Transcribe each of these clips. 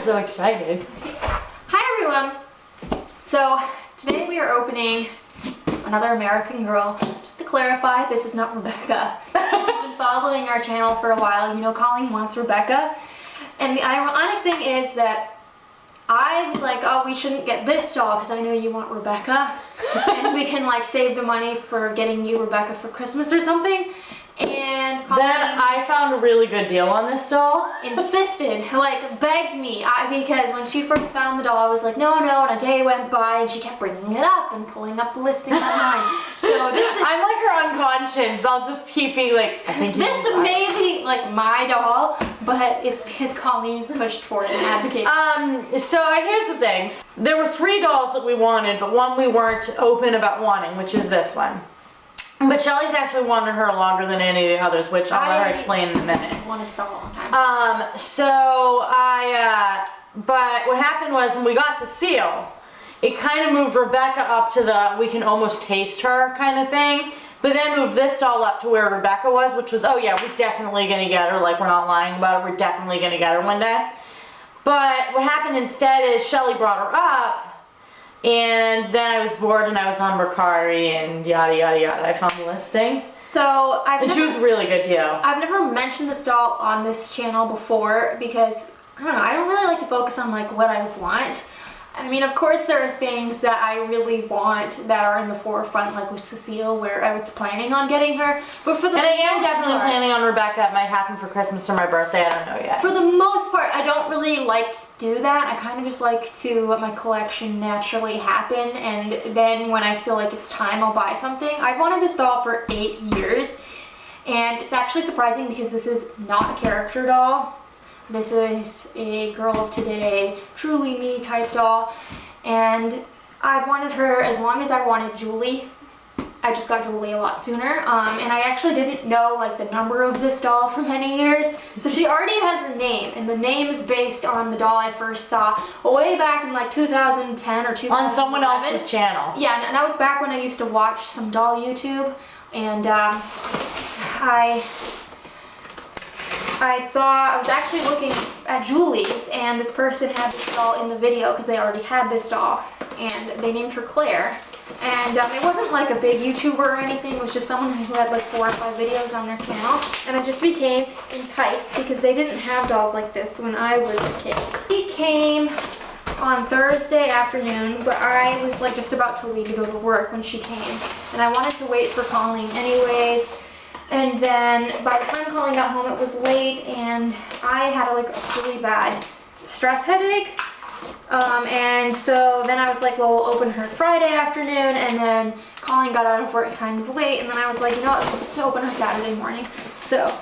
so excited. Hi everyone! So today we are opening another American Girl. Just to clarify, this is not Rebecca. If you've been following our channel for a while, you know Colleen wants Rebecca. And the ironic thing is that I was like, oh, we shouldn't get this doll because I know you want Rebecca. And we can like save the money for getting you Rebecca for Christmas or something. And Colleen Then I found a really good deal on this doll. insisted, like begged me, because when she first found the doll, I was like, no, and a day went by and she kept bringing it up and pulling up the listing online. So this is, I'm like her unconscious. I'll just keep being like, I think this may be like my doll, but it's because Colleen pushed for it and advocated. So here's the things. There were 3 dolls that we wanted, but one we weren't open about wanting, which is this one. But Shelly's actually wanted her longer than any of the others, which I'll let her explain in a minute. I wanted this doll a long time. But what happened was when we got Cecile, it kind of moved Rebecca up to the we can almost taste her kind of thing. But then moved this doll up to where Rebecca was, which was, oh yeah, we're definitely gonna get her. Like, we're not lying about it, we're definitely gonna get her one day. But what happened instead is Shelly brought her up. And then I was bored and I was on Mercari and yada yada yada. I found the listing. So she was a really good deal. I've never mentioned this doll on this channel before because I don't know, I don't really like to focus on like what I want. I mean, of course there are things that I really want that are in the forefront, like with Cecile, where I was planning on getting her. But for the I am definitely planning on Rebecca. It might happen for Christmas or my birthday. I don't know yet. For the most part, I don't really like to do that. I kind of just like to let my collection naturally happen, and then when I feel like it's time, I'll buy something. I've wanted this doll for 8 years, and it's actually surprising because this is not a character doll. This is a girl of today, truly me type doll, and I've wanted her as long as I wanted Julie. I just got Julie a lot sooner, and I actually didn't know like the number of this doll for many years. So she already has a name, and the name is based on the doll I first saw way back in like 2010 or 2011. On someone else's channel. Yeah, and that was back when I used to watch some doll YouTube, and I was actually looking at Julie's, and this person had this doll in the video because they already had this doll, and they named her Claire. And it wasn't like a big YouTuber or anything, it was just someone who had like 4 or 5 videos on their channel, and I just became enticed because they didn't have dolls like this when I was a kid. He came on Thursday afternoon, but I was like just about to leave to go to work when she came, and I wanted to wait for Colleen anyways. And then by the time Colleen got home, it was late, and I had like a really bad stress headache. And so then I was like, well, we'll open her Friday afternoon, and then Colleen got out of work kind of late, and then I was like, you know what, let's just open her Saturday morning. So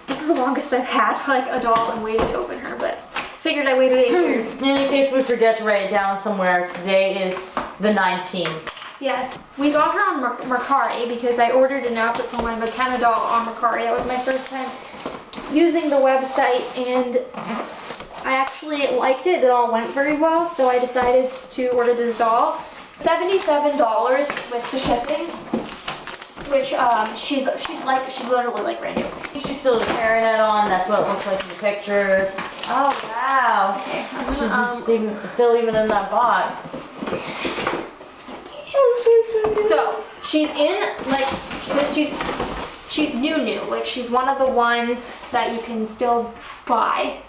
this is the longest I've had like a doll and waited to open her, but figured I waited 8 years. In case we forget to write it down somewhere, today is the 19th. Yes, we got her on Mercari because I ordered an outfit for my McKenna doll on Mercari. That was my first time using the website, and I actually liked it. It all went very well, so I decided to order this doll. $77 with the shipping, which she's literally like brand new. She still has a hairnet on. That's what it looks like in the pictures. Oh wow! Okay, she's still even in that box. So she's in like this. She's new. Like she's one of the ones that you can still buy.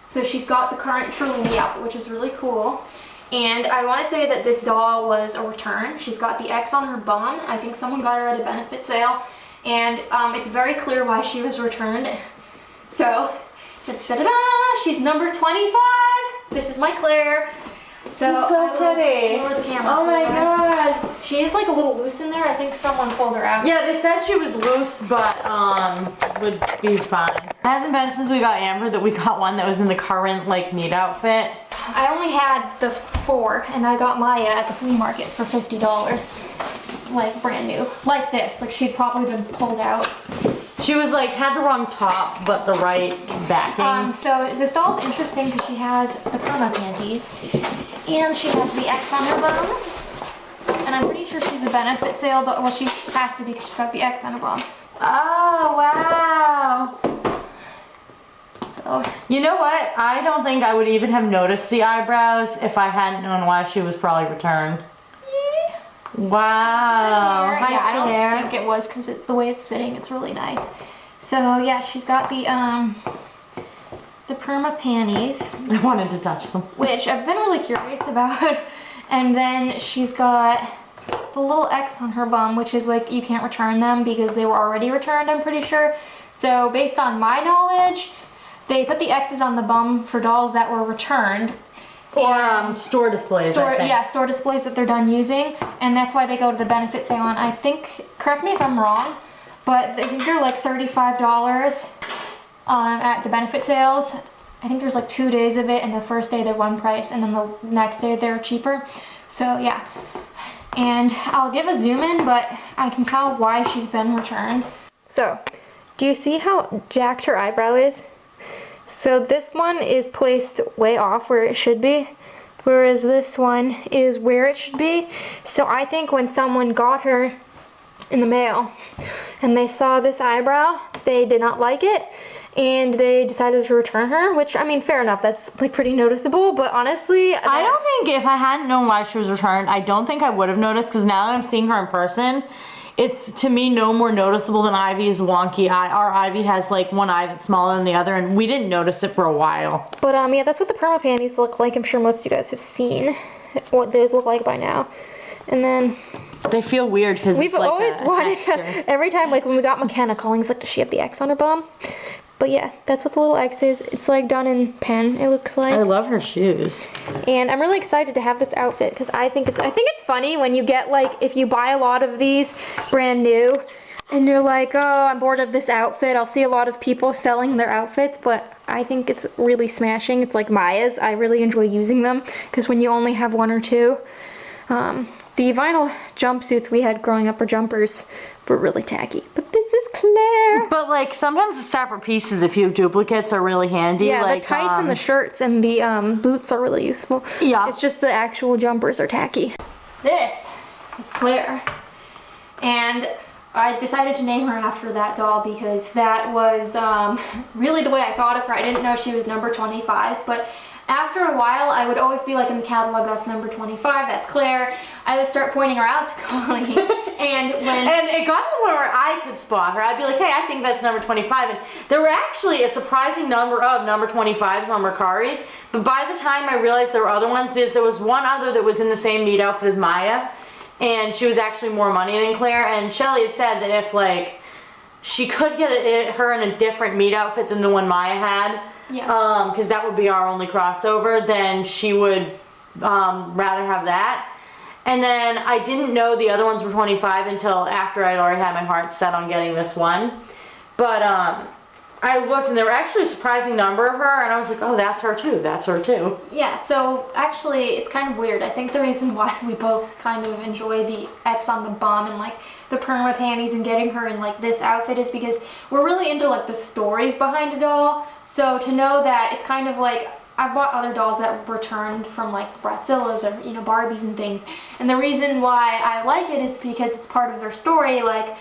So she's got the current Truly Me outfit, which is really cool. And I want to say that this doll was a return. She's got the X on her bum. I think someone got her at a benefit sale. And it's very clear why she was returned. So, she's number 25. This is my Claire. So, she's so pretty. Lower the camera. Oh my god. She is like a little loose in there. I think someone pulled her out. Yeah, they said she was loose, but would be fine. It hasn't been since we got Amber that we got one that was in the current like meat outfit. I only had the 4, and I got Maya at the flea market for $50. Like brand new. Like this. Like she'd probably been pulled out. She was like, had the wrong top, but the right backing. So this doll's interesting because she has the perma panties, and she has the X on her bum. And I'm pretty sure she's a benefit sale, but well, she has to be because she's got the X on her bum. Oh, wow. So You know what? I don't think I would even have noticed the eyebrows if I hadn't known why she was probably returned. Wow. Hi, yeah, I Claire. don't think it was because it's the way it's sitting. It's really nice. So yeah, she's got the perma panties, I wanted to touch them. which I've been really curious about. And then she's got the little X on her bum, which is like you can't return them because they were already returned, I'm pretty sure. So based on my knowledge, they put the X's on the bum for dolls that were returned. Or store displays, I think. Yeah, store displays that they're done using, and that's why they go to the benefit sale. And I think, correct me if I'm wrong, but I think they're like $35 at the benefit sales. I think there's like 2 days of it, and the first day they're one price, and then the next day they're cheaper. So yeah, and I'll give a zoom in, but I can tell why she's been returned. So, do you see how jacked her eyebrow is? So this one is placed way off where it should be, whereas this one is where it should be. So I think when someone got her in the mail and they saw this eyebrow, they did not like it and they decided to return her, which, I mean, fair enough, that's like pretty noticeable, but honestly, I don't think if I hadn't known why she was returned, I don't think I would have noticed, because now that I'm seeing her in person, it's, to me, no more noticeable than Ivy's wonky eye. Our Ivy has like one eye that's smaller than the other, and we didn't notice it for a while. But yeah, that's what the perma panties look like. I'm sure most of you guys have seen what those look like by now. And then They feel weird because we've like always wanted to, every time, like when we got McKenna calling, he's like, does she have the X on her bum? But yeah, that's what the little X is. It's like done in pen, it looks like. I love her shoes. And I'm really excited to have this outfit because I think it's funny when you get, like, if you buy a lot of these brand new and you're like, oh, I'm bored of this outfit. I'll see a lot of people selling their outfits, but I think it's really smashing. It's like Maya's. I really enjoy using them because when you only have one or two, the vinyl jumpsuits we had growing up, or jumpers, were really tacky. But this is Claire. But like sometimes the separate pieces, if you have duplicates, are really handy. Yeah, like, the tights and the shirts and the boots are really useful. Yeah. It's just the actual jumpers are tacky. This is Claire. And I decided to name her after that doll because that was really the way I thought of her. I didn't know she was number 25, but after a while, I would always be like in the catalog, that's number 25, that's Claire. I would start pointing her out to Colleen. And it got to the point where I could spot her. I'd be like, hey, I think that's number 25. And there were actually a surprising number of number 25s on Mercari. But by the time I realized there were other ones, because there was one other that was in the same meat outfit as Maya, and she was actually more money than Claire. And Shelly had said that if like she could get her in a different meat outfit than the one Maya had, yeah, because that would be our only crossover, then she would rather have that. And then I didn't know the other ones were 25 until after I'd already had my heart set on getting this one. But I looked and there were actually a surprising number of her, and I was like, oh, that's her too, that's her too. Yeah, so actually it's kind of weird. I think the reason why we both kind of enjoy the X on the bum and like the perma panties and getting her in like this outfit is because we're really into like the stories behind a doll. So to know that it's kind of like, I've bought other dolls that returned from like Bratzillas or, you know, Barbies and things. And the reason why I like it is because it's part of their story. Like,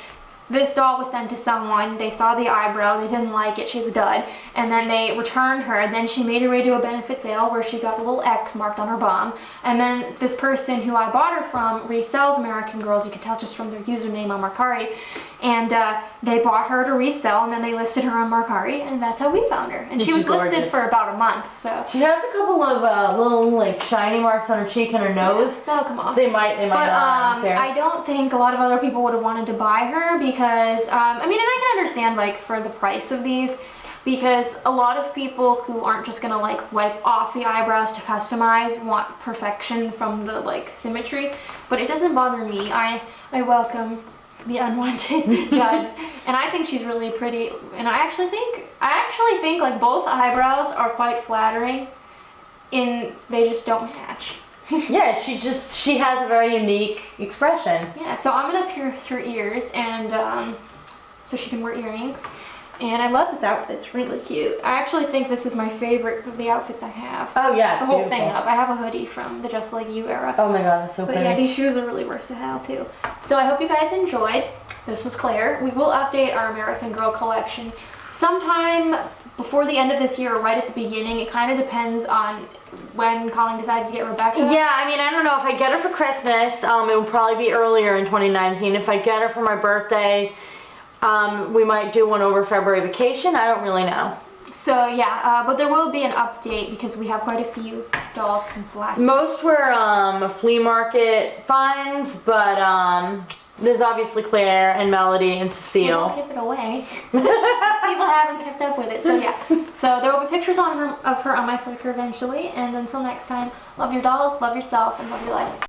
this doll was sent to someone, they saw the eyebrow, they didn't like it, she's a dud, and then they returned her. Then she made her way to a benefit sale where she got a little X marked on her bum, and then this person who I bought her from resells American Girls, you can tell just from their username on Mercari, and they bought her to resell, and then they listed her on Mercari, and that's how we found her. And she was listed for about a month, so. She has a couple of little like shiny marks on her cheek and her nose. Yeah, that'll come off. They might but, not care. I don't think a lot of other people would have wanted to buy her because, I mean, and I can understand like for the price of these, because a lot of people who aren't just gonna like wipe off the eyebrows to customize want perfection from the like symmetry, but it doesn't bother me. I welcome the unwanted Juds, and I think she's really pretty, and I actually think like both eyebrows are quite flattering, they just don't match. Yeah, she has a very unique expression. Yeah, so I'm gonna pierce her ears and so she can wear earrings. And I love this outfit, it's really cute. I actually think this is my favorite of the outfits I have. Oh yeah, it's the whole beautiful. thing up. I have a hoodie from the Just Like You era. Oh my god, that's so But pretty. yeah, these shoes are really versatile too. So I hope you guys enjoyed. This is Claire. We will update our American Girl collection sometime before the end of this year or right at the beginning. It kind of depends on when Colleen decides to get Rebecca. Yeah, I mean, I don't know. If I get her for Christmas, it will probably be earlier in 2019. If I get her for my birthday, we might do one over February vacation. I don't really know. So yeah, but there will be an update because we have quite a few dolls since last. Most were flea market finds, but there's obviously Claire and Melody and Cecile. Don't give it away. People haven't kept up with it, so yeah. So there will be pictures of her on my Flickr eventually. And until next time, love your dolls, love yourself, and love your life.